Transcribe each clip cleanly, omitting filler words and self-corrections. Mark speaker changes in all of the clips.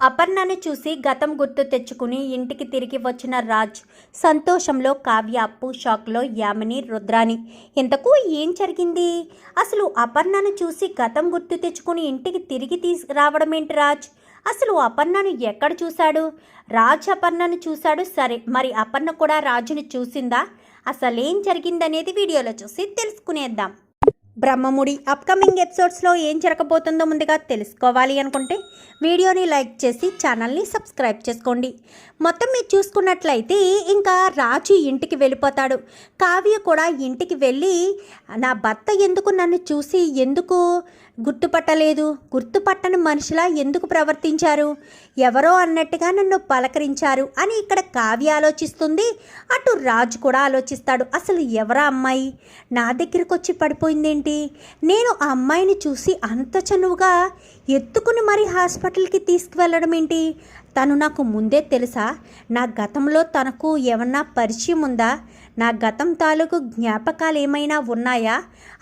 Speaker 1: అపర్ణను చూసి గతం గుర్తు తెచ్చుకుని ఇంటికి తిరిగి వచ్చిన రాజ్ సంతోషంలో కావ్య, అప్పు షాక్లో యామిని, రుద్రాని. ఇంతకు ఏం జరిగింది? అసలు అపర్ణను చూసి గతం గుర్తు తెచ్చుకుని ఇంటికి తిరిగి రావడం ఏంటి రాజ్? అసలు అపర్ణను ఎక్కడ చూశాడు? రాజ్ అపర్ణను చూశాడు సరే, మరి అపర్ణ కూడా రాజుని చూసిందా? అసలేం జరిగిందనేది వీడియోలో చూసి తెలుసుకునేద్దాం. బ్రహ్మముడి అప్కమింగ్ ఎపిసోడ్స్లో ఏం జరగబోతుందో ముందుగా తెలుసుకోవాలి అనుకుంటే వీడియోని లైక్ చేసి ఛానల్ని సబ్స్క్రైబ్ చేసుకోండి. మొత్తం మీరు చూసుకున్నట్లయితే ఇంకా రాజు ఇంటికి వెళ్ళిపోతాడు. కావ్య కూడా ఇంటికి వెళ్ళి నా భర్త ఎందుకు నన్ను చూసి ఎందుకు గుర్తుపట్టలేదు, గుర్తుపట్టని మనిషిలా ఎందుకు ప్రవర్తించారు, ఎవరో అన్నట్టుగా నన్ను పలకరించారు అని ఇక్కడ కావ్య ఆలోచిస్తుంది. అటు రాజు కూడా ఆలోచిస్తాడు. అసలు ఎవరా అమ్మాయి నా దగ్గరకు వచ్చి పడిపోయిందేంటి? నేను ఆ అమ్మాయిని చూసి అంత చనువుగా ఎత్తుకుని మరీ హాస్పిటల్కి తీసుకువెళ్ళడం ఏంటి? తను నాకు ముందే తెలుసా? నా గతంలో తనకు ఏమన్నా పరిచయం ఉందా? నా గతం తాలూకు జ్ఞాపకాలు ఏమైనా ఉన్నాయా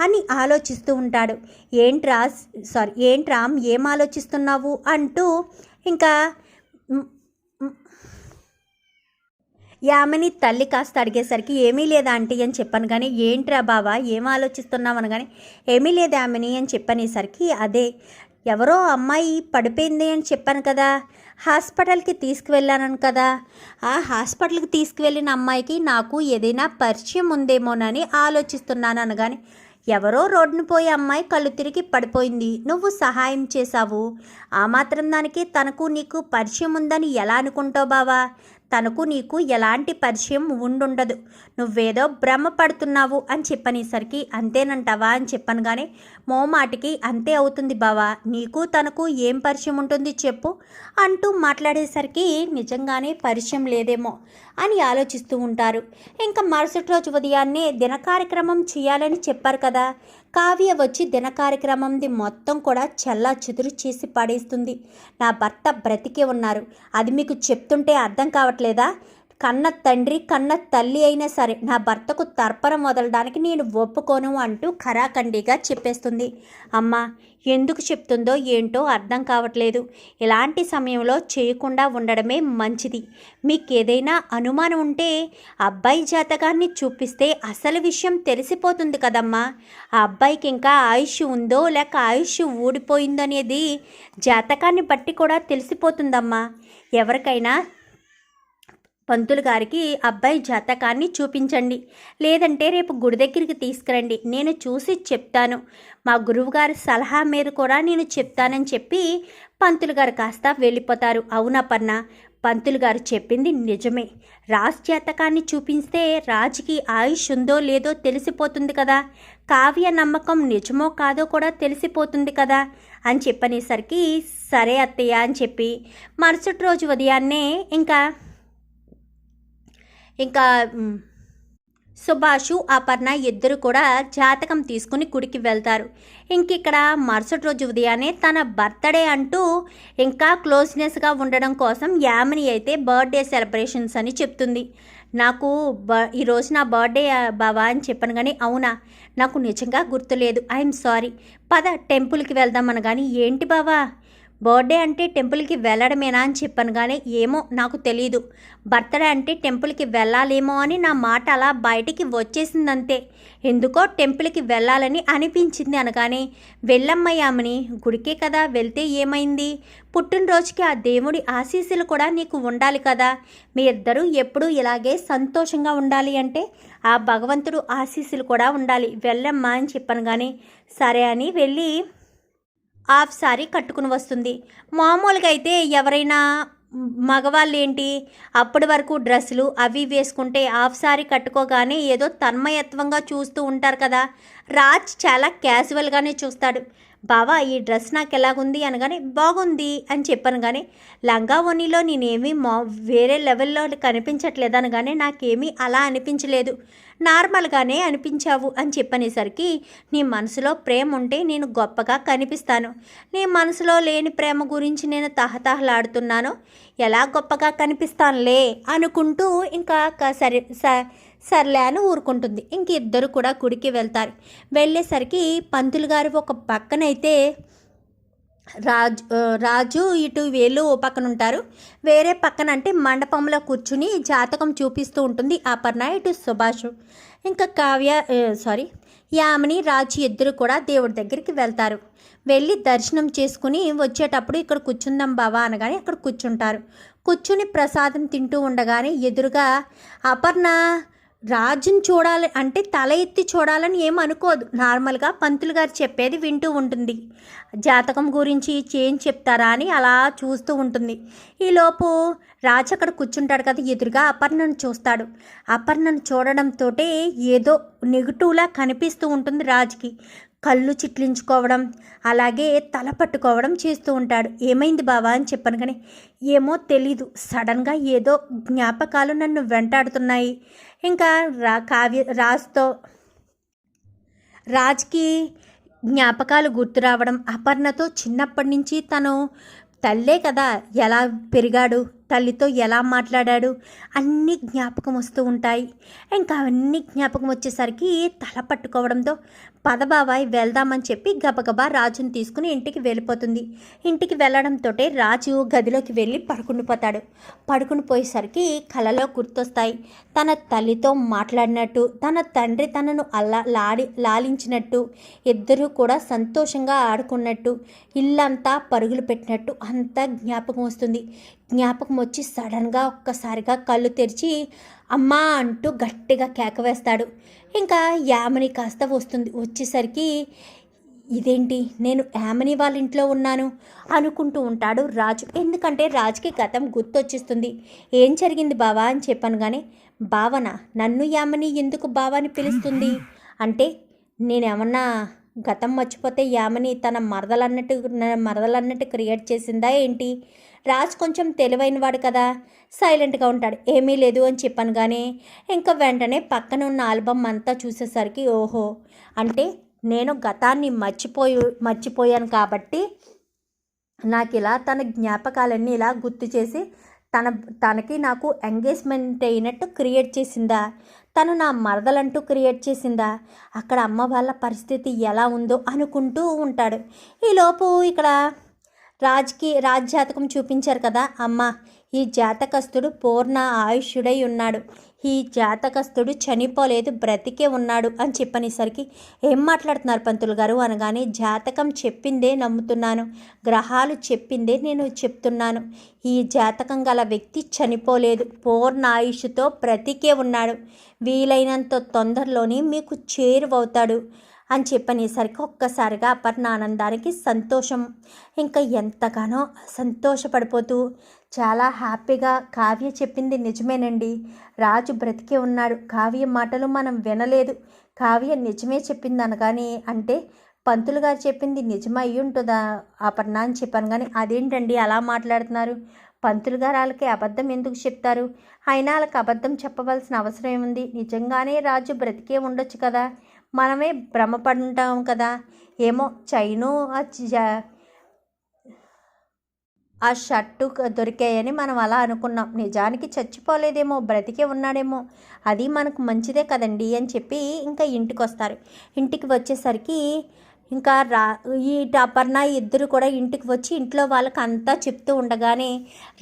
Speaker 1: అని ఆలోచిస్తూ ఉంటాడు. ఏంట్రామ్ ఏం ఆలోచిస్తున్నావు అంటూ ఇంకా యామిని తల్లి కాస్త అడిగేసరికి ఏమీ లేదా ఆంటీ అని చెప్పాను. కానీ ఏంట్రా బావా ఏం ఆలోచిస్తున్నావు అనగానే ఏమీ లేదు యామిని అని చెప్పనేసరికి అదే ఎవరో అమ్మాయి పడిపోయింది అని చెప్పాను కదా, హాస్పిటల్కి తీసుకువెళ్ళాను కదా, ఆ హాస్పిటల్కి తీసుకువెళ్ళిన అమ్మాయికి నాకు ఏదైనా పరిచయం ఉందేమోనని ఆలోచిస్తున్నాను అనగానే ఎవరో రోడ్డును పోయే అమ్మాయి కళ్ళు తిరిగి పడిపోయింది, నువ్వు సహాయం చేశావు, ఆ మాత్రం దానికి తనకు నీకు పరిచయం ఉందని ఎలా అనుకుంటావు బావా? తనకు నీకు ఎలాంటి పరిచయం ఉండుండదు, నువ్వేదో భ్రమ పడుతున్నావు అని చెప్పనేసరికి అంతేనంటావా అని చెప్పాను. కానీ మోమాటికి అంతే అవుతుంది బావా, నీకు తనకు ఏం పరిచయం ఉంటుంది చెప్పు అంటూ మాట్లాడేసరికి నిజంగానే పరిచయం లేదేమో అని ఆలోచిస్తూ ఉంటారు. ఇంకా మరుసటి రోజు ఉదయాన్నే దిన కార్యక్రమం చేయాలని చెప్పారు కదా, కావ్య వచ్చి దిన కార్యక్రమంది మొత్తం కూడా చల్లా చెదురు చేసి పడేస్తుంది. నా భర్త బ్రతికే ఉన్నారు, అది మీకు చెప్తుంటే అర్థం కావట్లేదా? కన్న తండ్రి కన్న తల్లి అయినా సరే నా భర్తకు తర్పణం వదలడానికి నేను ఒప్పుకోను అంటూ ఖరాఖండిగా చెప్పేస్తుంది. అమ్మ ఎందుకు చెప్తుందో ఏంటో అర్థం కావట్లేదు, ఇలాంటి సమయంలో చేయకుండా ఉండడమే మంచిది. మీకు ఏదైనా అనుమానం ఉంటే అబ్బాయి జాతకాన్ని చూపిస్తే అసలు విషయం తెలిసిపోతుంది కదమ్మా. ఆ అబ్బాయికి ఇంకా ఆయుష్ ఉందో లేక ఆయుష్ ఊడిపోయిందో అనేది జాతకాన్ని బట్టి కూడా తెలిసిపోతుందమ్మా. ఎవరికైనా పంతులు గారికి అబ్బాయి జాతకాన్ని చూపించండి, లేదంటే రేపు గుడి దగ్గరికి తీసుకురండి, నేను చూసి చెప్తాను, మా గురువుగారి సలహా మీద కూడా నేను చెప్తానని చెప్పి పంతులు గారు కాస్త వెళ్ళిపోతారు. అవునపర్ణ, పంతులు గారు చెప్పింది నిజమే, రాజ్ జాతకాన్ని చూపిస్తే రాజుకి ఆయుష్ ఉందో లేదో తెలిసిపోతుంది కదా, కావ్య నమ్మకం నిజమో కాదో కూడా తెలిసిపోతుంది కదా అని చెప్పనేసరికి సరే అత్తయ్య అని చెప్పి మరుసటి రోజు ఉదయాన్నే ఇంకా సుభాషు అపర్ణ ఇద్దరు కూడా జాతకం తీసుకుని గుడికి వెళ్తారు. ఇక్కడ మరుసటి రోజు ఉదయాన్నే తన బర్త్డే అంటూ ఇంకా క్లోజ్నెస్గా ఉండడం కోసం యామిని అయితే బర్త్డే సెలబ్రేషన్స్ అని చెప్తుంది. నాకు ఈరోజు నా బర్త్డే బావా అని చెప్పాను. కానీ అవునా, నాకు నిజంగా గుర్తులేదు, ఐఎమ్ సారీ, పద టెంపుల్కి వెళ్దామని. కానీ ఏంటి బావా బర్త్డే అంటే టెంపుల్కి వెళ్ళడమేనా అని చెప్పాను. కానీ ఏమో నాకు తెలీదు, బర్త్డే అంటే టెంపుల్కి వెళ్ళాలేమో అని నా మాట అలా బయటికి వచ్చేసిందంతే, ఎందుకో టెంపుల్కి వెళ్ళాలని అనిపించింది అనగానే వెళ్ళమ్మయ్యామని, గుడికే కదా వెళ్తే ఏమైంది, పుట్టినరోజుకి ఆ దేవుడి ఆశీస్సులు కూడా నీకు ఉండాలి కదా, మీ ఇద్దరూ ఎప్పుడూ ఇలాగే సంతోషంగా ఉండాలి అంటే ఆ భగవంతుడు ఆశీస్సులు కూడా ఉండాలి, వెళ్ళమ్మా అని చెప్పాను. కానీ సరే అని వెళ్ళి హాఫ్ సారీ కట్టుకుని వస్తుంది. మామూలుగా అయితే ఎవరైనా మగవాళ్ళు ఏంటి అప్పటి వరకు డ్రెస్సులు అవి వేసుకుంటే హాఫ్ సారీ కట్టుకోగానే ఏదో తన్మయత్వంగా చూస్తూ ఉంటారు కదా, రాజ్ చాలా క్యాజువల్గానే చూస్తాడు. బావా ఈ డ్రెస్ నాకు ఎలాగుంది అనగానే బాగుంది అని చెప్పాను. కానీ లంగా ఓణీలో నేనేమీ వేరే లెవెల్లో కనిపించట్లేదు అనగానే నాకేమీ అలా అనిపించలేదు, నార్మల్గానే అనిపించావు అని చెప్పనేసరికి నీ మనసులో ప్రేమ ఉంటే నేను గొప్పగా కనిపిస్తాను, నీ మనసులో లేని ప్రేమ గురించి నేను తహతహలాడుతున్నాను, ఎలా గొప్పగా కనిపిస్తానులే అనుకుంటూ ఇంకా సర్లే అని ఊరుకుంటుంది. ఇద్దరు కూడా గుడికి వెళ్తారు. వెళ్ళేసరికి పంతులు గారు ఒక పక్కనైతే రాజు ఇటు వీళ్ళు ఓ పక్కన ఉంటారు. వేరే పక్కన అంటే మండపంలో కూర్చుని జాతకం చూపిస్తూ ఉంటుంది అపర్ణ, ఇటు సుభాష్. ఇంకా యామిని రాజు ఇద్దరు కూడా దేవుడి దగ్గరికి వెళ్తారు. వెళ్ళి దర్శనం చేసుకుని వచ్చేటప్పుడు ఇక్కడ కూర్చుందాం బావా అనగానే అక్కడ కూర్చుంటారు. కూర్చుని ప్రసాదం తింటూ ఉండగానే ఎదురుగా అపర్ణ రాజుని చూడాలి అంటే తల ఎత్తి చూడాలని ఏం అనుకోదు. నార్మల్గా పంతులు గారు చెప్పేది వింటూ ఉంటుంది. జాతకం గురించి ఏం చెప్తారా అని అలా చూస్తూ ఉంటుంది. ఈలోపు రాజు అక్కడ కూర్చుంటాడు కదా, ఎదురుగా అపర్ణను చూస్తాడు. అపర్ణను చూడడంతో ఏదో నెగిటివ్లా కనిపిస్తూ ఉంటుంది రాజుకి. కళ్ళు చిట్లించుకోవడం, అలాగే తల పట్టుకోవడం చేస్తూ ఉంటాడు. ఏమైంది బావా అని చెప్పాను కానీ ఏమో తెలీదు, సడన్గా ఏదో జ్ఞాపకాలు నన్ను వెంటాడుతున్నాయి. ఇంకా రాజ్కి జ్ఞాపకాలు గుర్తు రావడం, అపర్ణతో చిన్నప్పటి నుంచి తను తల్లే కదా ఎలా పెరిగాడు, తల్లితో ఎలా మాట్లాడాడు అన్నీ జ్ఞాపకం వస్తూ ఉంటాయి. ఇంకా అన్నీ జ్ఞాపకం వచ్చేసరికి తల పట్టుకోవడంతో పద బాబాయ్ వెళ్దామని చెప్పి గబగబా రాజుని తీసుకుని ఇంటికి వెళ్ళిపోతుంది. ఇంటికి వెళ్ళడంతో రాజు గదిలోకి వెళ్ళి పడుకునిపోతాడు. పడుకుని పోయేసరికి కలలో గుర్తొస్తాయి. తన తల్లితో మాట్లాడినట్టు, తన తండ్రి తనను లాలించినట్టు, ఇద్దరూ కూడా సంతోషంగా ఆడుకున్నట్టు, ఇల్లంతా పరుగులు పెట్టినట్టు అంతా జ్ఞాపకం వస్తుంది. జ్ఞాపకం వచ్చి సడన్గా ఒక్కసారిగా కళ్ళు తెరిచి అమ్మా అంటూ గట్టిగా కేక వేస్తాడు. ఇంకా యామిని కాస్త వస్తుంది. వచ్చేసరికి ఇదేంటి నేను యామిని వాళ్ళ ఇంట్లో ఉన్నాను అనుకుంటూ ఉంటాడు రాజు. ఎందుకంటే రాజుకి గతం గుర్తొచ్చేస్తుంది. ఏం జరిగింది బావా అని చెప్పాను కానీ భావన నన్ను యామిని ఎందుకు బావాని పిలుస్తుంది అంటే నేనేమన్నా గతం మర్చిపోతే యామిని తన మరదలన్నట్టు క్రియేట్ చేసిందా ఏంటి? రాజ్ కొంచెం తెలివైన వాడు కదా, సైలెంట్గా ఉంటాడు. ఏమీ లేదు అని చెప్పాను కానీ ఇంకా వెంటనే పక్కన ఉన్న ఆల్బమ్ అంతా చూసేసరికి ఓహో అంటే నేను గతాన్ని మర్చిపోయాను కాబట్టి నాకు ఇలా తన జ్ఞాపకాలన్నీ ఇలా గుర్తు చేసి తనకి నాకు ఎంగేజ్మెంట్ అయినట్టు క్రియేట్ చేసిందా, తను నా మరదలంటూ క్రియేట్ చేసిందా, అక్కడ అమ్మ వాళ్ళ పరిస్థితి ఎలా ఉందో అనుకుంటూ ఉంటాడు. ఈలోపు ఇక్కడ రాజ్ జాతకం చూపించారు కదా, అమ్మ ఈ జాతకస్తుడు పూర్ణ ఆయుష్యుడై ఉన్నాడు, ఈ జాతకస్తుడు చనిపోలేదు బ్రతికే ఉన్నాడు అని చెప్పనేసరికి ఏం మాట్లాడుతున్నారు పంతులు గారు అనగానే జాతకం చెప్పిందే నమ్ముతున్నాను, గ్రహాలు చెప్పిందే నేను చెప్తున్నాను. ఈ జాతకం గల వ్యక్తి చనిపోలేదు, పూర్ణ ఆయుష్తో బ్రతికే ఉన్నాడు, వీలైనంత తొందరలోనే మీకు చేరువవుతాడు అని చెప్పనేసరికి ఒక్కసారిగా అపర్ణ ఆనందానికి సంతోషం ఇంకా ఎంతగానో సంతోషపడిపోతూ చాలా హ్యాపీగా కావ్య చెప్పింది నిజమేనండి, రాజు బ్రతికే ఉన్నాడు, కావ్య మాటలు మనం వినలేదు, కావ్య నిజమే చెప్పింది అనగానే అంటే పంతులు గారు చెప్పింది నిజమై ఉంటుందా అపర్ణ అని చెప్పాను కానీ అదేంటండి అలా మాట్లాడుతున్నారు, పంతులు గారు వాళ్ళకి అబద్ధం ఎందుకు చెప్తారు, అయినా వాళ్ళకి అబద్ధం చెప్పవలసిన అవసరం ఏముంది, నిజంగానే రాజు బ్రతికే ఉండొచ్చు కదా, మనమే భ్రమపడుంటాం కదా, ఏమో చైను ఆ షర్టు దొరికాయని మనం అలా అనుకున్నాం, నిజానికి చచ్చిపోలేదేమో బ్రతికే ఉన్నాడేమో, అది మనకు మంచిదే కదండి అని చెప్పి ఇంకా ఇంటికి వస్తారు. ఇంటికి వచ్చేసరికి ఇంకా ఈ అపర్ణ ఇద్దరు కూడా ఇంటికి వచ్చి ఇంట్లో వాళ్ళకి అంతా చెప్తూ ఉండగానే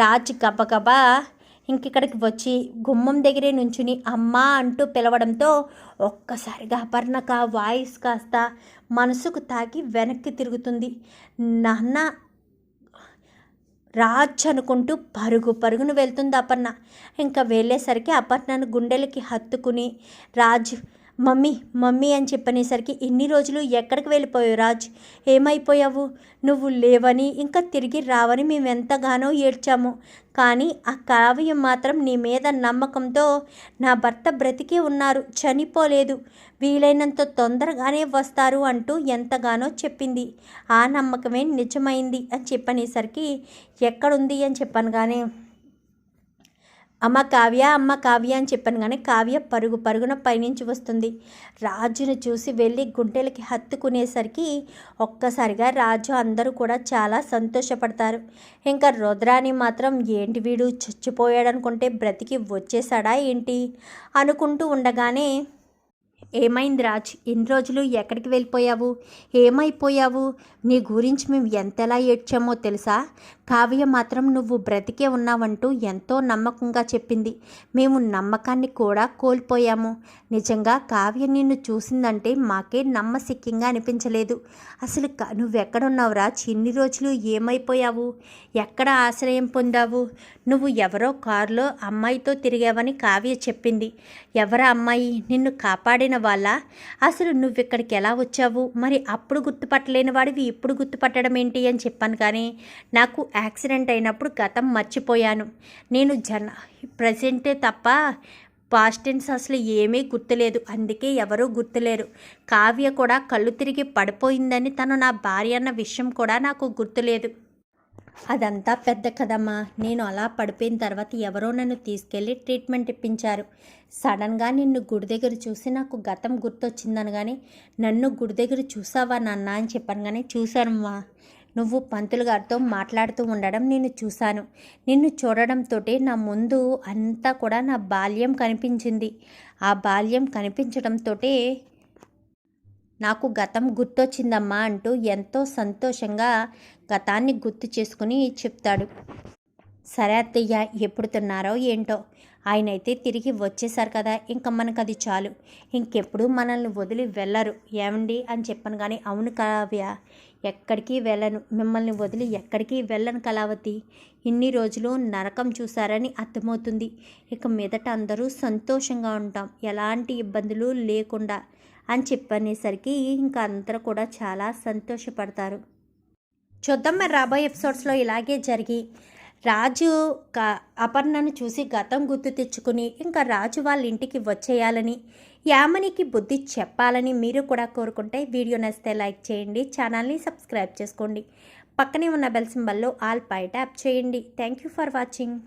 Speaker 1: రాజు గబగబా ఇంకిక్కడికి వచ్చి గుమ్మం దగ్గరే నుంచుని అమ్మ అంటూ పిలవడంతో ఒక్కసారిగా అపర్ణకు ఆ వాయిస్ కాస్త మనసుకు తాకి వెనక్కి తిరుగుతుంది. నాన్న రాజ్ అనుకుంటూ పరుగును వెళ్తుంది అపర్ణ. ఇంకా వెళ్ళేసరికి అపర్ణను గుండెలకి హత్తుకుని రాజ్ మమ్మీ అని చెప్పనేసరికి ఇన్ని రోజులు ఎక్కడికి వెళ్ళిపోయావు రాజ్, ఏమైపోయావు, నువ్వు లేవని ఇంకా తిరిగి రావని మేము ఎంతగానో ఏడ్చాము, కానీ ఆ కావ్యం మాత్రం నీ మీద నమ్మకంతో నా భర్త బ్రతికే ఉన్నారు, చనిపోలేదు, వీలైనంత తొందరగానే వస్తారు అంటూ ఎంతగానో చెప్పింది, ఆ నమ్మకమే నిజమైంది అని చెప్పనేసరికి ఎక్కడుంది అని చెప్పాను కానీ అమ్మ కావ్య అని చెప్పాను కానీ కావ్య పరుగున పైనుంచి వస్తుంది. రాజును చూసి వెళ్ళి గుండెలకి హత్తుకునేసరికి ఒక్కసారిగా రాజు అందరూ కూడా చాలా సంతోషపడతారు. ఇంకా రుద్రాని మాత్రం ఏంటి వీడు చచ్చిపోయాడనుకుంటే బ్రతికి వచ్చేసాడా ఏంటి అనుకుంటూ ఉండగానే ఏమైంది రాజ్, ఇన్ని రోజులు ఎక్కడికి వెళ్ళిపోయావు, ఏమైపోయావు? నీ గురించి మేము ఎంతలా ఏడ్చామో తెలుసా? కావ్య మాత్రం నువ్వు బ్రతికే ఉన్నావంటూ ఎంతో నమ్మకంగా చెప్పింది. మేము నమ్మకాన్ని కూడా కోల్పోయాము. నిజంగా కావ్య నిన్ను చూసిందంటే మాకే నమ్మశక్యంగా అనిపించలేదు. అసలు నువ్వెక్కడున్నావు రాజ్? ఇన్ని రోజులు ఏమైపోయావు? ఎక్కడ ఆశ్రయం పొందావు? నువ్వు ఎవరో కారులో అమ్మాయితో తిరిగావని కావ్య చెప్పింది. ఎవరా అమ్మాయి? నిన్ను కాపాడిన వాళ్ళ? అసలు నువ్విక్కడికి ఎలా వచ్చావు? మరి అప్పుడు గుర్తుపట్టలేని వాడివి ఇప్పుడు గుర్తుపట్టడం ఏంటి అని చెప్పాను. కానీ నాకు యాక్సిడెంట్ అయినప్పుడు గతం మర్చిపోయాను. నేను ప్రజెంటే తప్ప పాస్ట్ టెన్స్ అసలు ఏమీ గుర్తులేదు. అందుకే ఎవరూ గుర్తులేరు. కావ్య కూడా కళ్ళు తిరిగి పడిపోయిందని తను నా భార్య అన్న విషయం కూడా నాకు గుర్తులేదు. అదంతా పెద్ద కదమ్మా. నేను అలా పడిపోయిన తర్వాత ఎవరో నన్ను తీసుకెళ్ళి ట్రీట్మెంట్ ఇప్పించారు. సడన్గా నిన్ను గుడి దగ్గర చూసి నాకు గతం గుర్తొచ్చిందనగానే, నన్ను గుడి దగ్గర చూసావా నాన్న అని చెప్పాను. కానీ చూశానమ్మా, నువ్వు పంతులు గారితో మాట్లాడుతూ ఉండడం నేను చూశాను. నిన్ను చూడడంతో నా ముందు అంతా కూడా నా బాల్యం కనిపించింది. ఆ బాల్యం కనిపించడంతో నాకు గతం గుర్తొచ్చిందమ్మా అంటూ ఎంతో సంతోషంగా గతాన్ని గుర్తు చేసుకుని చెప్తాడు. సరే అత్తయ్య, ఎప్పుడు తిన్నారో ఏంటో, ఆయన అయితే తిరిగి వచ్చేసారు కదా, ఇంకా మనకు అది చాలు. ఇంకెప్పుడు మనల్ని వదిలి వెళ్ళరు ఏమండి అని చెప్పాను. కానీ అవును కావ్య, ఎక్కడికి వెళ్ళను, మిమ్మల్ని వదిలి ఎక్కడికి వెళ్ళను కళావతి. ఇన్ని రోజులు నరకం చూశారని అర్థమవుతుంది. ఇక మీదట అందరూ సంతోషంగా ఉంటాం, ఎలాంటి ఇబ్బందులు లేకుండా అని చెప్పనేసరికి ఇంకా అందరూ కూడా చాలా సంతోషపడతారు. చూద్దాం మరి రాబోయే ఎపిసోడ్స్లో ఇలాగే జరిగి రాజు అపర్ణను చూసి గతం గుర్తు తెచ్చుకుని ఇంకా రాజు వాళ్ళ ఇంటికి వచ్చేయాలని, యామినికి బుద్ధి చెప్పాలని మీరు కూడా కోరుకుంటే వీడియో నచ్చితే లైక్ చేయండి, ఛానల్ని సబ్స్క్రైబ్ చేసుకోండి, పక్కనే ఉన్న బెల్ సింబల్లో ఆల్ పై ట్యాప్ చేయండి. Thank you for watching.